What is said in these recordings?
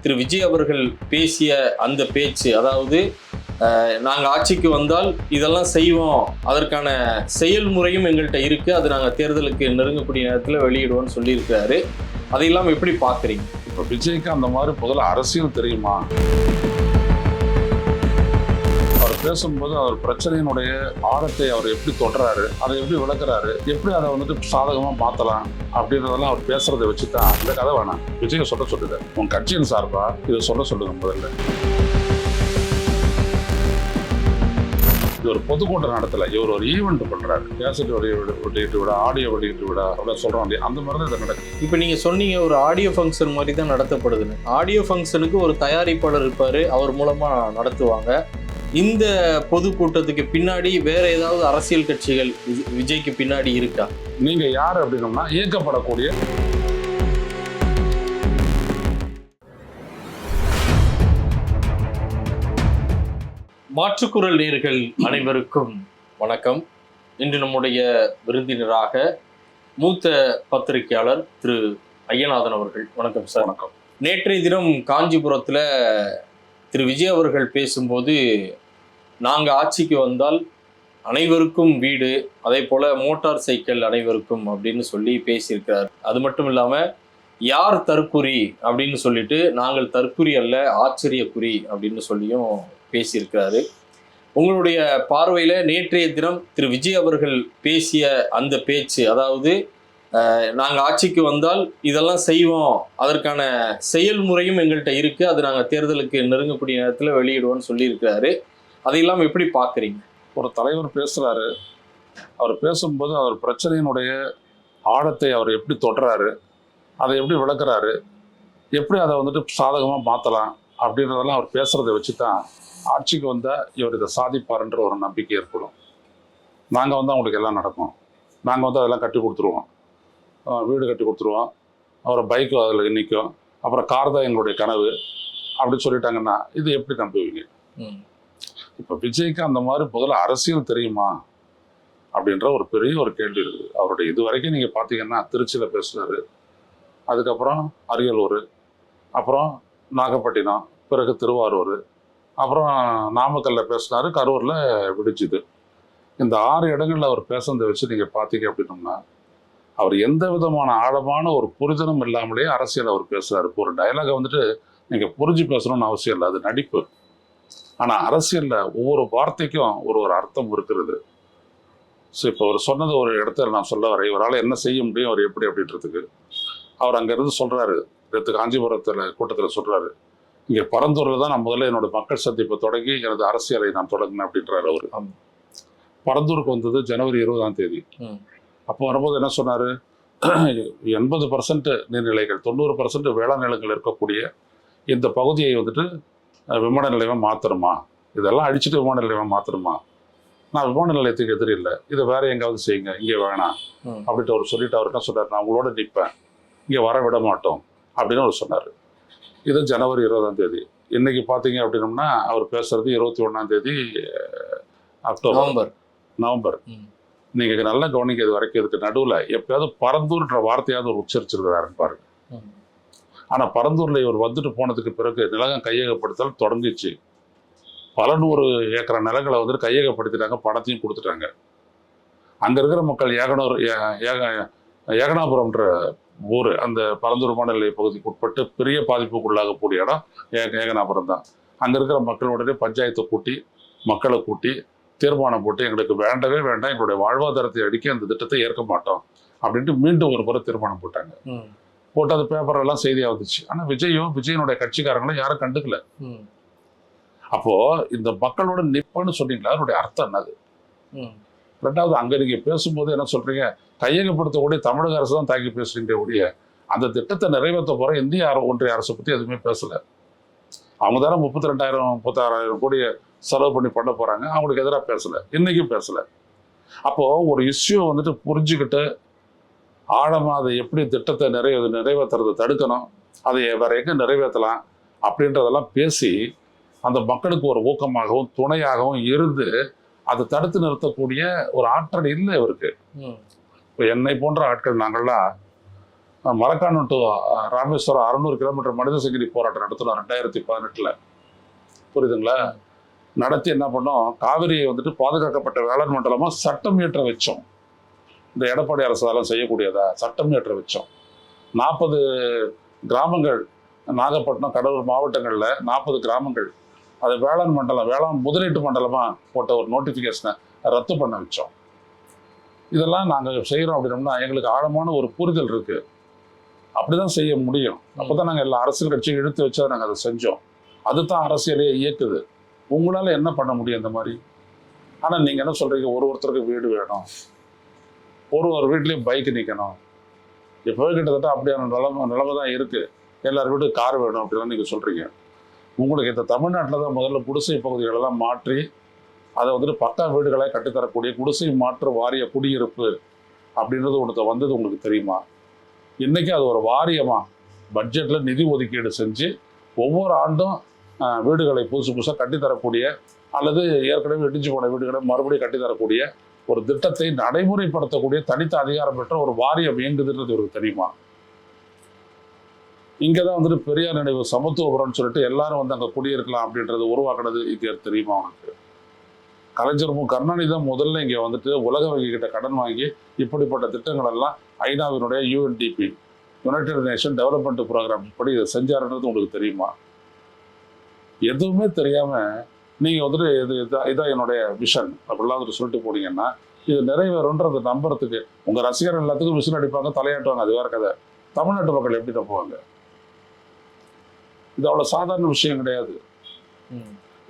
திரு விஜய் அவர்கள் பேசிய அந்த பேச்சு, அதாவது நாங்கள் ஆட்சிக்கு வந்தால் இதெல்லாம் செய்வோம், அதற்கான செயல்முறையும் எங்கள்கிட்ட இருக்கு, அது நாங்கள் தேர்தலுக்கு நெருங்கக்கூடிய நேரத்தில் வெளியிடுவோம்னு சொல்லியிருக்கிறாரு. அதையெல்லாம் எப்படி பார்க்குறீங்க? இப்போ விஜய்க்கு அந்த மாதிரி முதல்ல அரசியல் தெரியுமா? அவர் பேசும்போது அவர் பிரச்சனையினுடைய ஆழத்தை அவர் எப்படி தொடராரு, அதை எப்படி விளக்குறாரு, எப்படி அதை வந்துட்டு சாதகமாக மாற்றலாம் அப்படின்றதெல்லாம் அவர் பேசுறதை வச்சு தான் இந்த கதை வேணாம். விஜயை சொல்லுங்க, உன் கட்சியின் சார்பா இதை சொல்லுங்க. முதல்ல இது ஒரு பொதுக்கூட்டம் நடத்தல, இவர் ஒரு ஈவெண்ட் பண்றாரு. கேசட் வெளியிட்டு விட, ஆடியோ வெளியிட்டு விட அப்படின்னு சொல்றோம். அந்த மாதிரி தான் இதை நடக்குது. இப்போ நீங்க சொன்னீங்க ஒரு ஆடியோ ஃபங்க்ஷன் மாதிரி தான் நடத்தப்படுதுன்னு. ஆடியோ ஃபங்க்ஷனுக்கு ஒரு தயாரிப்பாளர் இருப்பாரு, அவர் மூலமா நடத்துவாங்க. இந்த பொதுக்கூட்டத்துக்கு பின்னாடி வேற ஏதாவது அரசியல் கட்சிகள் விஜய்க்கு பின்னாடி இருக்கா? நீங்க யார் அப்படின்னோம்னா இயக்கப்படக்கூடிய மாற்றுக்குரல் நேயர்கள் அனைவருக்கும் வணக்கம். இன்று நம்முடைய விருந்தினராக மூத்த பத்திரிகையாளர் திரு ஐயநாதன் அவர்கள். வணக்கம் சார். வணக்கம். நேற்றைய தினம் காஞ்சிபுரத்தில் திரு விஜய் அவர்கள் பேசும்போது, நாங்கள் ஆட்சிக்கு வந்தால் அனைவருக்கும் வீடு, அதே போல் மோட்டார் சைக்கிள் அனைவருக்கும் அப்படின்னு சொல்லி பேசியிருக்கிறார். அது மட்டும் இல்லாமல் யார் தற்குறி அப்படின்னு சொல்லிட்டு, நாங்கள் தற்குறி அல்ல ஆச்சரியக்குறி அப்படின்னு சொல்லியும் பேசியிருக்கிறாரு. உங்களுடைய பார்வையில் நேற்றைய தினம் திரு விஜய் அவர்கள் பேசிய அந்த பேச்சு, அதாவது நாங்கள் ஆட்சிக்கு வந்தால் இதெல்லாம் செய்வோம், அதற்கான செயல்முறையும் எங்கள்கிட்ட இருக்குது, அது நாங்கள் தேர்தலுக்கு நெருங்கக்கூடிய நேரத்தில் வெளியிடுவோம்னு சொல்லியிருக்கிறாரு. அதையெல்லாம் எப்படி பார்க்குறீங்க? ஒரு தலைவர் பேசுகிறாரு, அவர் பேசும்போது அவர் பிரச்சனையினுடைய ஆழத்தை அவர் எப்படி தொடராரு, அதை எப்படி விளக்குறாரு, எப்படி அதை வந்துட்டு சாதகமாக மாற்றலாம் அப்படின்றதெல்லாம் அவர் பேசுகிறத வச்சு தான் ஆட்சிக்கு வந்தால் இவர் இதை சாதிப்பாருன்ற ஒரு நம்பிக்கை ஏற்படும். நாங்கள் வந்து அவங்களுக்கு எல்லாம் நடக்கும், நாங்கள் வந்து அதெல்லாம் கட்டி கொடுத்துருவோம், வீடு கட்டி கொடுத்துருவோம், அப்புறம் பைக்கு அதில் நிற்கும், அப்புறம் கார் தான் எங்களுடைய கனவு அப்படின்னு சொல்லிட்டாங்கன்னா இது எப்படி நம்புவீங்க? இப்போ விஜய்க்கு அந்த மாதிரி முதல்ல அரசியல் தெரியுமா அப்படின்ற ஒரு பெரிய ஒரு கேள்வி இருக்குது. அவருடைய இது வரைக்கும் நீங்கள் பார்த்தீங்கன்னா திருச்சியில் பேசுனாரு, அதுக்கப்புறம் அரியலூர், அப்புறம் நாகப்பட்டினம், பிறகு திருவாரூர், அப்புறம் நாமக்கல்லில் பேசினாரு, கரூரில் விடிச்சுது. இந்த 6 இடங்களில் அவர் பேசுனதை வச்சு நீங்கள் பார்த்தீங்க அப்படின்னோம்னா அவர் எந்த விதமான ஆழமான ஒரு புரிதலும் இல்லாமலே அரசியல் அவர் பேசுகிறாரு. இப்போ ஒரு டயலாகை வந்துட்டு நீங்கள் புரிஞ்சு பேசணும்னு அவசியம் இல்லை, அது நடிப்பு. ஆனால் அரசியலில் ஒவ்வொரு வார்த்தைக்கும் ஒரு அர்த்தம் இருக்கிறது. ஸோ இப்போ அவர் சொன்னது ஒரு இடத்துல நான் சொல்ல வரேன், இவரால் என்ன செய்ய முடியும், அவர் எப்படி அப்படின்றதுக்கு அவர் அங்கேருந்து சொல்கிறாரு. நேற்று காஞ்சிபுரத்தில் கூட்டத்தில் சொல்கிறாரு, இங்கே பரந்தூரில் தான் நான் முதல்ல என்னோட மக்கள் சந்திப்பை தொடங்கி எனது அரசியலை நான் தொடங்கினேன் அப்படின்றாரு அவர். பரந்தூருக்கு வந்தது ஜனவரி 20ஆம் தேதி. அப்போ வரும்போது என்ன சொன்னார், 80% நீர்நிலைகள், 90% வேளாண் நிலங்கள் இருக்கக்கூடிய இந்த பகுதியை வந்துட்டு விமான நிலையமாக மாற்றணுமா, இதெல்லாம் அடிச்சுட்டு விமான நிலையமாக மாற்றணுமா, நான் விமான நிலையத்துக்கு எதிரி இல்லை, இதை வேற எங்காவது செய்யுங்க, இங்கே வேணாம் அப்படின்ட்டு அவர் சொல்லிட்டு அவர் என்ன சொன்னார், நான் உங்களோட நிற்பேன், இங்கே வர விட மாட்டோம் அப்படின்னு அவர் சொன்னார். இது ஜனவரி 20ஆம் தேதி. இன்னைக்கு பார்த்தீங்க அப்படின்னோம்னா அவர் பேசுறது 21ஆம் தேதி நவம்பர். நீங்கள் நல்லா கவனிக்க, இது வரைக்கும் இதுக்கு நடுவில் எப்பயாவது பரந்தூர்ன்ற வார்த்தையாவது ஒரு உச்சரிச்சிருக்கிறாருன்னு பாருங்க. ஆனால் பரந்தூரில் இவர் வந்துட்டு போனதுக்கு பிறகு நிலகம் கையகப்படுத்தல் தொடங்கிச்சு. பல 100 ஏக்கர் நிலங்களை வந்துட்டு கையகப்படுத்திட்டாங்க, பணத்தையும் கொடுத்துட்டாங்க. அங்கே இருக்கிற மக்கள் ஏகனாபுரம்ன்ற ஊர், அந்த பரந்தூர் விமான நிலைய பகுதிக்கு உட்பட்டு பெரிய பாதிப்புக்குள்ளாகக்கூடிய இடம் ஏகனாபுரம் தான். அங்கே இருக்கிற மக்களுடைய பஞ்சாயத்தை கூட்டி, மக்களை கூட்டி தீர்மானம் போட்டு, எங்களுக்கு வேண்டவே வேண்டாம், எங்களுடைய வாழ்வாதாரத்தை அடிக்க அந்த திட்டத்தை ஏற்க மாட்டோம் அப்படின்ட்டு மீண்டும் ஒரு முறை தீர்மானம் போட்டாங்க. போட்டு அது பேப்பரெல்லாம் செய்தியாக வந்துச்சு. ஆனால் விஜயனுடைய கட்சிக்காரங்களும் யாரும் கண்டுக்கல. அப்போ இந்த மக்களோட நிற்பன்னு சொன்னீங்களா, அதனுடைய அர்த்தம் என்னது? ரெண்டாவது, அங்கே நீங்கள் பேசும்போது என்ன சொல்றீங்க, கையகப்படுத்தக்கூடிய தமிழக அரசு தான் தாக்கி பேசுறீங்க கூடிய அந்த திட்டத்தை நிறைவேற்ற போகிற இந்திய ஒன்றிய அரசை பற்றி எதுவுமே பேசலை. அவங்க தானே 36,000 கோடி செலவு பண்ண போகிறாங்க, அவங்களுக்கு எதிராக பேசலை, இன்றைக்கும் பேசலை. அப்போது ஒரு இஷ்யூ வந்துட்டு புரிஞ்சுக்கிட்டு ஆழமாக அதை எப்படி திட்டத்தை நிறைவேற்றுறதை தடுக்கணும், அதை வேற எங்கே நிறைவேற்றலாம் அப்படின்றதெல்லாம் பேசி அந்த மக்களுக்கு ஒரு ஊக்கமாகவும் துணையாகவும் இருந்து அதை தடுத்து நிறுத்தக்கூடிய ஒரு ஆற்றல் இல்லை இவருக்கு. இப்போ என்னை போன்ற ஆட்கள் நாங்கள்லாம் மரக்காணம் டு ராமேஸ்வரம் 600 கிலோமீட்டர் மனித சங்கிலி போராட்டம் நடத்தணும் 2018. புரியுதுங்களா? நடத்தி என்ன பண்ணோம், காவிரியை வந்துட்டு பாதுகாக்கப்பட்ட வேளாண் மண்டலமா சட்டம் இயற்ற வச்சோம். இந்த எடப்பாடி அரசு அதெல்லாம் செய்யக்கூடியதா? சட்டம் இயற்ற வச்சோம். 40 கிராமங்கள், நாகப்பட்டினம் கடலூர் மாவட்டங்களில் 40 கிராமங்கள் அது வேளாண் மண்டலம், வேளாண் முதலீட்டு மண்டலமா போட்ட ஒரு நோட்டிஃபிகேஷனை ரத்து பண்ண வச்சோம். இதெல்லாம் நாங்கள் செய்கிறோம் அப்படின்னோம்னா எங்களுக்கு ஆழமான ஒரு புரிதல் இருக்கு. அப்படிதான் செய்ய முடியும். அப்போதான் நாங்கள் எல்லா அரசியல் கட்சியும் இழுத்து வச்சா நாங்கள் அதை செஞ்சோம். அதுதான் அரசியலையே இயக்குது. உங்களால என்ன பண்ண முடியும் இந்த மாதிரி? ஆனா நீங்க என்ன சொல்றீங்க, ஒருத்தருக்கு வீடு வேணும், ஒரு வீட்லயும் பைக் நிக்கணும். இப்பவே கிட்டத்தட்ட அப்படியான நிலைமை தான் இருக்கு. எல்லார் வீட்டுக்கு கார் வேணும் அப்படிலாம் நீங்க சொல்றீங்க. உங்களுக்கு இந்த தமிழ்நாட்டில் தான் முதல்ல குடிசை பகுதிகளெல்லாம் மாற்றி அதை வந்துட்டு பட்டா வீடுகளை கட்டித்தரக்கூடிய குடிசை மாற்று வாரிய குடியிருப்பு அப்படின்றது ஒன்று வந்தது உங்களுக்கு தெரியுமா? இன்னைக்கு அது ஒரு வாரியமா பட்ஜெட்ல நிதி ஒதுக்கீடு செஞ்சு ஒவ்வொரு ஆண்டும் வீடுகளை புதுசாக கட்டித்தரக்கூடிய அல்லது ஏற்கனவே இடிஞ்சு போன வீடுகளை மறுபடியும் கட்டித்தரக்கூடிய ஒரு திட்டத்தை நடைமுறைப்படுத்தக்கூடிய தனித்த அதிகாரம் பெற்ற ஒரு வாரியம் இயங்குதுன்றது இவருக்கு தெரியுமா? இங்கதான் வந்துட்டு பெரியார் நினைவு சமத்துவபுரம்னு சொல்லிட்டு எல்லாரும் வந்து அங்கே குடியிருக்கலாம் அப்படின்றது உருவாக்குனது இங்கே தெரியுமா அவனுக்கு? கலைஞர் கருணாநிதி தான் முதல்ல இங்கே வந்துட்டு உலக வங்கி கிட்ட கடன் வாங்கி இப்படிப்பட்ட திட்டங்கள் எல்லாம் ஐநாவினுடைய UNDP united nation development programme படி இதை செஞ்சாருன்றது உங்களுக்கு தெரியுமா? எதுவுமே தெரியாம நீங்க வந்துட்டு இதான் என்னுடைய விஷன் அப்படிலாம் வந்துட்டு சொல்லிட்டு போனீங்கன்னா இது நிறைவேறும்ன்றது நம்புறதுக்கு உங்க ரசிகர்கள் எல்லாத்துக்கும் விசில் அடிப்பாங்க, தலையாட்டுவாங்க, அது வேற கதை. தமிழ்நாட்டு மக்கள் எப்படி நம்புவாங்க? இது அவ்வளவு சாதாரண விஷயம் கிடையாது.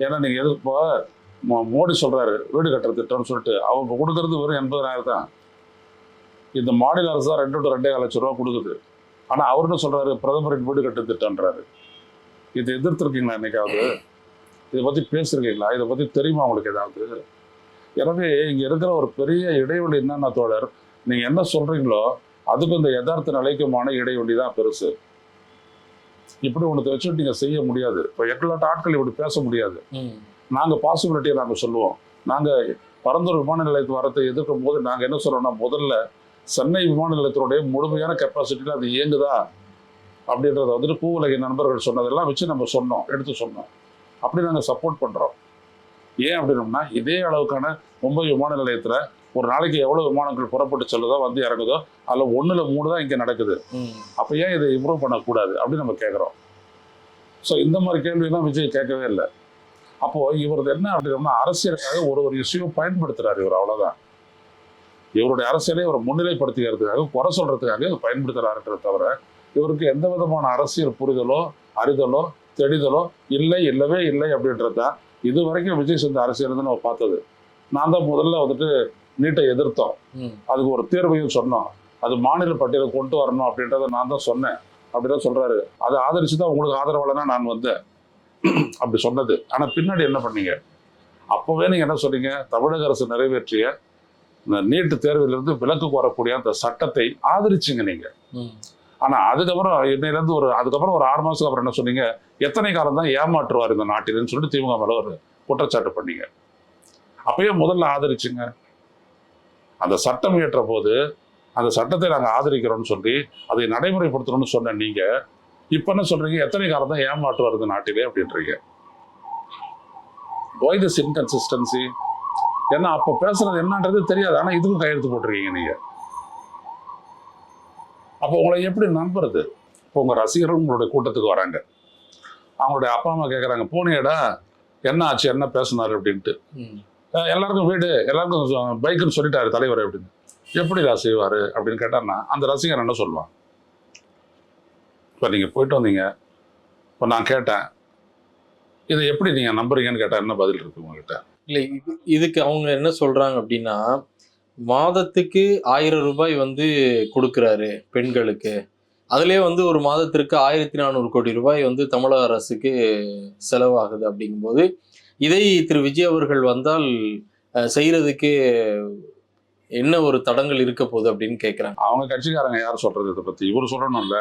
ஏன்னா நீங்க இப்போ மோடி சொல்றாரு வீடு கட்டுற திட்டம்னு சொல்லிட்டு அவங்க கொடுக்கறது வெறும் 80,000 தான். இந்த மாநில அரசு தான் 2 to 2.5 லட்சம் ரூபா கொடுக்குது. ஆனா அவருன்னு சொல்றாரு பிரதமரின் வீடு கட்டு திட்டம்ன்றாரு. இதை எதிர்த்திருக்கீங்களா என்னைக்காவது? இதை பத்தி பேசிருக்கீங்களா? இதை பத்தி தெரியுமா உங்களுக்கு ஏதாவது? எனவே இங்க இருக்கிற ஒரு பெரிய இடைவெளி என்னன்னா தோழர், நீங்க என்ன சொல்றீங்களோ அதுக்கும் இந்த யதார்த்த நிலைக்குமான இடைவெளி தான் பெருசு. இப்படி ஒன்று வச்சுட்டு நீங்க செய்ய முடியாது. இப்போ 8 லட்சம் ஆட்கள் இப்படி பேச முடியாது. நாங்க பாசிபிலிட்டியை நாங்க சொல்லுவோம். நாங்க பரந்தூர் விமான நிலையத்து வரத்தை எதிர்க்கும் போது நாங்க என்ன சொல்றோம்னா, முதல்ல சென்னை விமான நிலையத்தினுடைய முழுமையான கெப்பாசிட்டியில அது இயங்குதா அப்படின்றத வந்துட்டு பூவுலகின் நண்பர்கள் சொன்னதெல்லாம் வச்சு நம்ம சொன்னோம், எடுத்து சொன்னோம். அப்படி நாங்கள் சப்போர்ட் பண்ணுறோம். ஏன் அப்படின்னோம்னா இதே அளவுக்கான மும்பை விமான நிலையத்தில் ஒரு நாளைக்கு எவ்வளோ விமானங்கள் புறப்பட்டு செல்லுதோ வந்து இறங்குதோ அதில் 1/3 தான் இங்கே நடக்குது. அப்போ ஏன் இதை இம்ப்ரூவ் பண்ணக்கூடாது அப்படின்னு நம்ம கேட்குறோம். ஸோ இந்த மாதிரி கேள்வியெல்லாம் விஜய் கேட்கவே இல்லை. அப்போது இவரது என்ன அப்படின்னா அரசியலுக்காக ஒரு இஷ்யூ பயன்படுத்துகிறார் இவர், அவ்வளோதான். இவருடைய அரசியலை இவரை முன்னிலைப்படுத்திக்கிறதுக்காக குறை சொல்றதுக்காக பயன்படுத்துகிறாருன்றத தவிர இவருக்கு எந்த விதமான அரசியல் புரிதலோ அறிதலோ தெளிதலோ இல்லவே இல்லை அப்படின்றது தான் இது வரைக்கும் விஜய் செஞ்ச அரசியல் தான் நம்ம பார்த்தது. நான் தான் முதல்ல வந்துட்டு நீட்டை எதிர்த்தோம், அதுக்கு ஒரு தேர்வையும் சொன்னோம், அது மாநில பட்டியலை கொண்டு வரணும் அப்படின்றத நான் தான் சொன்னேன் அப்படிதான் சொல்றாரு. அதை ஆதரிச்சு தான் உங்களுக்கு ஆதரவாளனா நான் வந்தேன் அப்படி சொன்னது. ஆனா பின்னாடி என்ன பண்ணீங்க? அப்பவே நீங்க என்ன சொன்னீங்க, தமிழக அரசு நிறைவேற்றிய இந்த நீட்டு தேர்விலிருந்து விலக்கு கோரக்கூடிய அந்த சட்டத்தை ஆதரிச்சிங்க நீங்க. ஆனா அதுக்கப்புறம் இன்னையிலேருந்து அதுக்கப்புறம் ஒரு 6 மாசத்துக்கு அப்புறம் என்ன சொன்னீங்க, எத்தனை காலம் தான் ஏமாற்றுவார் இந்த நாட்டில்னு சொல்லிட்டு திமுக மேல ஒரு குற்றச்சாட்டு பண்ணீங்க. அப்பயே முதல்ல ஆதரிச்சுங்க. அந்த சட்டம் இயற்ற போது அந்த சட்டத்தை நாங்கள் ஆதரிக்கிறோம்னு சொல்லி அதை நடைமுறைப்படுத்தணும்னு சொன்ன நீங்க இப்ப என்ன சொல்றீங்க, எத்தனை காலம் தான் ஏமாற்றுவார் இந்த நாட்டிலே அப்படின்றீங்க. why this inconsistency? ஏன்னா அப்ப பேசுறது என்னன்றது தெரியாது, ஆனா இதுக்கும் கையெழுத்து போட்டிருக்கீங்க நீங்க. அப்போ உங்களை எப்படி நம்புறது? இப்போ உங்க ரசிகர்கள் உங்களுடைய கூட்டத்துக்கு வராங்க, அவங்களுடைய அப்பா அம்மா கேட்குறாங்க, போனியடா என்ன ஆச்சு, என்ன பேசினாரு அப்படின்ட்டு. எல்லாருக்கும் வீடு, எல்லாருக்கும் பைக்குன்னு சொல்லிட்டாரு தலைவர் அப்படின்னு. எப்படிடா செய்வாரு அப்படின்னு கேட்டார்னா அந்த ரசிகர் என்ன சொல்லுவான்? இப்போ நீங்க போயிட்டு வந்தீங்க, இப்போ நான் கேட்டேன் இதை எப்படி நீங்க நம்புறீங்கன்னு கேட்டா என்ன பதில் இருக்கு உங்ககிட்ட? இல்லை, இதுக்கு அவங்க என்ன சொல்றாங்க அப்படின்னா, மாதத்துக்கு 1000 ரூபாய் வந்து கொடுக்குறாரு பெண்களுக்கு, அதுலேயே வந்து ஒரு மாதத்திற்கு 1400 கோடி ரூபாய் வந்து தமிழக அரசுக்கு செலவாகுது. அப்படிங்கும்போது இதை திரு விஜய் அவர்கள் வந்தால் செய்யறதுக்கு என்ன ஒரு தடங்கள் இருக்க போகுது அப்படின்னு கேட்குறாங்க. அவங்க கட்சிக்காரங்க யார் சொல்றது இதை பத்தி? இவர் சொல்லணும்ல.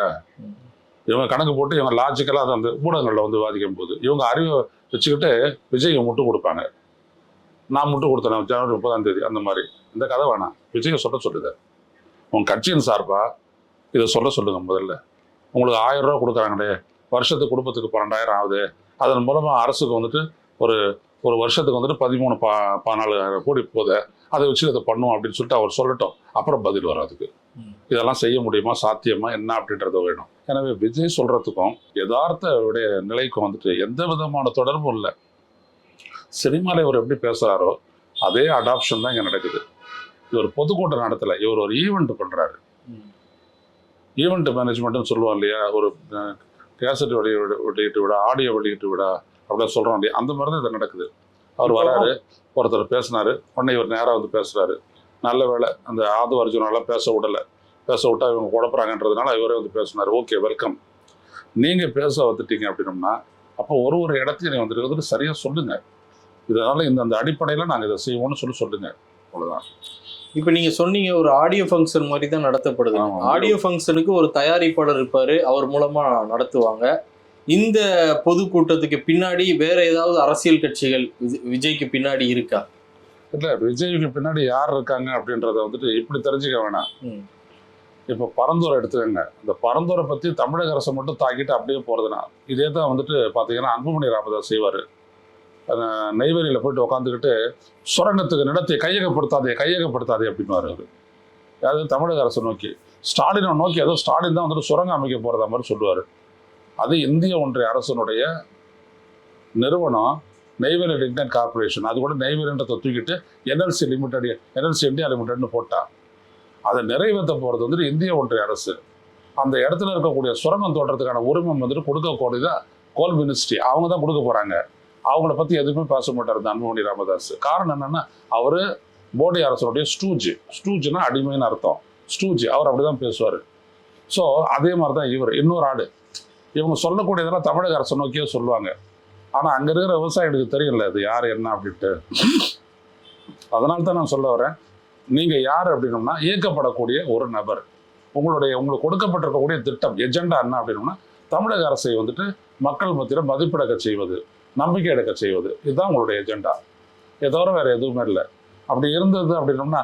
இவங்க கணக்கு போட்டு இவங்க லாஜிக்கலாக அதை அந்த ஊடகங்களில் வந்து வாதிக்கும் போது இவங்க அறிவை வச்சுக்கிட்டு விஜய் முட்டு கொடுப்பாங்க. நான் முட்டு கொடுத்தேன் ஜனவரி 30ஆம் தேதி அந்த மாதிரி. இந்த கதை வேணாம், விஜய் சொல்லுது. உன் கட்சியின் சார்பா இதை சொல்லுங்க முதல்ல. உங்களுக்கு 1000 ரூபா கொடுக்குறாங்களே, வருஷத்துக்கு குடும்பத்துக்கு 12,000 ஆகுது, அதன் மூலமாக அரசுக்கு வந்துட்டு ஒரு ஒரு வருஷத்துக்கு வந்துட்டு 14 கோடி போகுது, அதை வச்சு இதை பண்ணுவோம் அப்படின்னு சொல்லிட்டு அவர் சொல்லட்டும், அப்புறம் பதில் வரும் அதுக்கு. இதெல்லாம் செய்ய முடியுமா, சாத்தியமா என்ன அப்படின்றத வேணும். எனவே விஜய் சொல்றதுக்கும் யதார்த்த நிலைக்கும் வந்துட்டு எந்த விதமான தொடர்பும் இல்லை. சினிமாவில் இவர் எப்படி பேசுறாரோ அதே அடாப்ஷன் தான் இங்கே நடக்குது. இவர் பொதுக்கூட்டம் நடத்தலை, இவர் ஒரு ஈவெண்ட் பண்றாரு. ஈவெண்ட் மேனேஜ்மெண்ட்னு சொல்லுவோம் இல்லையா, ஒரு கேசட் வெளியிட்டு விட, ஆடியோ வெளியிட்டு விட அப்படின்னு சொல்கிறோம் இல்லையா, அந்த மாதிரி தான் இது நடக்குது. அவர் வராரு, ஒருத்தர் பேசினாரு, உடனே இவர் நேராக வந்து பேசுகிறாரு. நல்ல வேலை அந்த ஆது அர்ஜுனாலாம் பேச விட்டா இவங்க குழப்பறாங்கன்றதுனால இவரே வந்து பேசினார். Okay, welcome. நீங்கள் பேச வந்துட்டீங்க அப்படின்னோம்னா அப்போ ஒரு இடத்தையும் நீங்கள் வந்துட்டு சரியாக சொல்லுங்கள், இதனால் இந்த அடிப்படையில் நாங்கள் இதை செய்வோம்னு சொல்லுங்க, அவ்வளோதான். இப்போ நீங்க சொன்னீங்க ஒரு ஆடியோ ஃபங்க்ஷன் மாதிரி தான் நடத்தப்படுது. ஆடியோ ஃபங்க்ஷனுக்கு ஒரு தயாரிப்பாளர் இருப்பாரு, அவர் மூலமா நடத்துவாங்க. இந்த பொதுக்கூட்டத்துக்கு பின்னாடி வேற ஏதாவது அரசியல் கட்சிகள் விஜய்க்கு பின்னாடி இருக்கா? இல்லை, விஜய்க்கு பின்னாடி யார் இருக்காங்க அப்படின்றத வந்துட்டு இப்படி தெரிஞ்சுக்க வேணாம். இப்போ பரந்தூரை எடுத்துக்கோங்க. இந்த பரந்தூரை பற்றி தமிழக அரசை மட்டும் தாக்கிட்டு அப்படியே போகிறதுனா இதே தான் வந்துட்டு பார்த்தீங்கன்னா அன்புமணி ராமதாஸ் செய்வார். நெய்வேலியில் போயிட்டு உட்காந்துக்கிட்டு சுரங்கத்துக்கு நிலத்தை கையகப்படுத்தாதே அப்படின்னு அவர். அதாவது தமிழக அரசை நோக்கி, ஸ்டாலினை நோக்கி, ஏதோ ஸ்டாலின் தான் வந்துட்டு சுரங்கம் அமைக்க போகிறதா மாதிரி சொல்லுவார். அது இந்திய ஒன்றிய அரசனுடைய நிறுவனம் நெய்வேலி லிக்னைட் கார்பரேஷன். அது கூட நெய்வேலின்றதை தூக்கிட்டு என்எல்சி இந்தியா லிமிடெட்னு போட்டா. அதை நிறைவேற்ற போகிறது வந்துட்டு இந்திய ஒன்றிய அரசு. அந்த இடத்துல இருக்கக்கூடிய சுரங்கம் தோற்றத்துக்கான உரிமம் வந்துட்டு கொடுக்கக்கூடியது கோல் மினிஸ்ட்ரி, அவங்க தான் கொடுக்க போகிறாங்க. அவங்கள பற்றி எதுவுமே பேச மாட்டார் இந்த அன்புமணி ராமதாஸ். காரணம் என்னென்னா, அவர் மோடி அரசனுடைய ஸ்டூஜ்னா அடிமைன்னு அர்த்தம். ஸ்டூஜ் அவர் அப்படி தான் பேசுவார். ஸோ அதே மாதிரி தான் இவர் இன்னொரு ஆடு. இவங்க சொல்லக்கூடியதெல்லாம் தமிழக அரசை நோக்கியே சொல்லுவாங்க. ஆனால் அங்கே இருக்கிற விவசாயிகளுக்கு தெரியல அது யார் என்ன அப்படின்ட்டு. அதனால தான் நான் சொல்ல வரேன், நீங்கள் யார் அப்படின்னோம்னா இயக்கப்படக்கூடிய ஒரு நபர். உங்களுக்கு கொடுக்கப்பட்டிருக்கக்கூடிய திட்டம் எஜெண்டா என்ன அப்படின்னோம்னா தமிழக அரசை வந்துட்டு மக்கள் மத்தியில் மதிப்பிடக்க செய்வது, நம்பிக்கை எடுக்க செய்வது, இதுதான் உங்களுடைய எஜெண்டா. இதை தவிர வேறு எதுவுமே இல்லை. அப்படி இருந்தது அப்படின்னோம்னா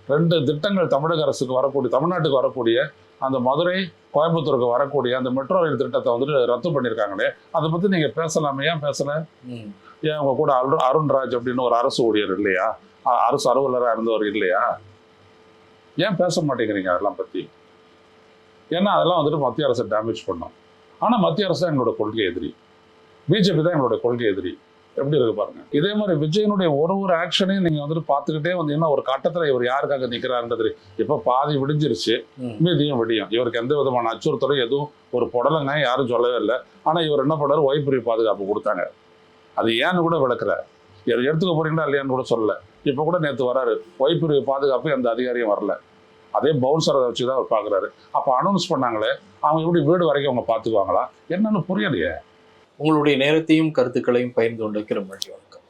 2 திட்டங்கள் தமிழ்நாட்டுக்கு வரக்கூடிய அந்த மதுரை கோயம்புத்தூருக்கு வரக்கூடிய அந்த மெட்ரோ ரயில் திட்டத்தை வந்துட்டு ரத்து பண்ணியிருக்காங்களே, அதை பற்றி நீங்கள் பேசலாமே, ஏன் பேசலை? ஏன் உங்கள் கூட அருண்ராஜ் அப்படின்னு ஒரு அரசு ஊழியர் இல்லையா, அரசு அலுவலராக இருந்தவர் இல்லையா, ஏன் பேச மாட்டேங்கிறீங்க அதெல்லாம் பற்றி? ஏன்னா அதெல்லாம் வந்துட்டு மத்திய அரசை டேமேஜ் பண்ணோம். ஆனால் மத்திய அரசு தான் எங்களோட கொள்கை எதிரி, பிஜேபி தான் எங்களோட கொள்கை எதிரி. எப்படி இருக்கு பாருங்க. இதே மாதிரி விஜயனுடைய ஒரு ஆக்ஷனையும் நீங்க வந்துட்டு பார்த்துக்கிட்டே வந்தீங்கன்னா ஒரு கட்டத்துல இவர் யாருக்காக நிற்கிறாருன்றது இப்ப பாதி விடிஞ்சிருச்சு, மீதியும் விடியும். இவருக்கு எந்த விதமான அச்சுறுத்தலும் எதுவும் ஒரு புடலங்க யாரும் சொல்லவே இல்லை. ஆனா இவர் என்ன பண்ணாரு, ஒய்பிரி பாதுகாப்பு கொடுத்தாங்க. அது ஏன்னு கூட விளக்குற, எடுத்துக்க போறீங்களா இல்லையான்னு கூட சொல்லல. இப்ப கூட நேற்று வராரு, ஒய்பிரி பாதுகாப்பு எந்த அதிகாரியும் வரல, அதே பவுன்சரை வச்சுதான் அவர் பாக்குறாரு. அப்ப அனௌன்ஸ் பண்ணாங்களே, அவங்க எப்படி வீடு வரைக்கும் அவங்க பாத்துக்குவாங்களா என்னன்னு புரியலையே. உங்களுடைய நேரத்தையும் கருத்துக்களையும் பகிர்ந்து கொண்டிருக்கிற மகிழ்ச்சி. வணக்கம்.